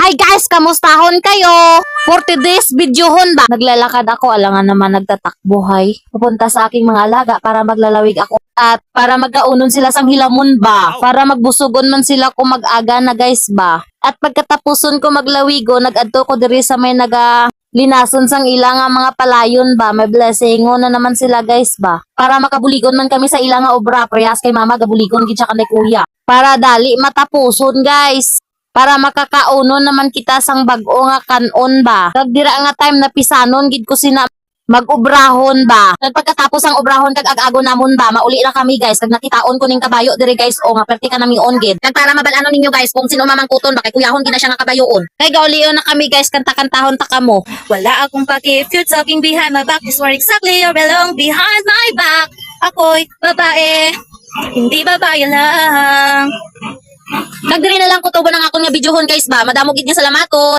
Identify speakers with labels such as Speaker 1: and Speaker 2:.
Speaker 1: Hi guys, kamustahon kayo? 40 days videohon ba? Naglalakad ako, alangan naman nagtatakbuhay. Pupunta sa aking mga alaga para maglalawig ako at para magkaunon sila sang hilamon ba? Para magbusugon man sila kung mag-aga na guys ba? At pagkatapuson ko maglawigo, nag-adto ko diri sa may linason sang ilang mga palayon ba? May blessingon na naman sila guys ba? Para makabuligon man kami sa ilang obra, preyas kay mama gabuligon gid siya kanay kuya. Para dali matapuson guys. Para makakaunon naman kita sang bag-o nga kanon ba. Kagdira nga time na pisanon gid ko sina mag-obrahon ba. Nagpagkatapos ang obrahon kag ag-ago namon ba, mauli na kami guys. Kag nakitaon ko ning kabayo diri guys, o nga perti ka nami on gid. Kag para mabalanon ninyo guys kung sino mamangkuton ba kay kuyahon gid na siya nga kabayoon. Kay gaulion na kami guys, kanta-kantahon ta kamo.
Speaker 2: Wala akong paki if you're talking behind my back. Is where exactly you belong behind my back. Ako'y babae, hindi babae lang.
Speaker 1: Nagdiri na lang ko tubo ng akong nga videohon guys ba. Madamo gid nga salamat ko.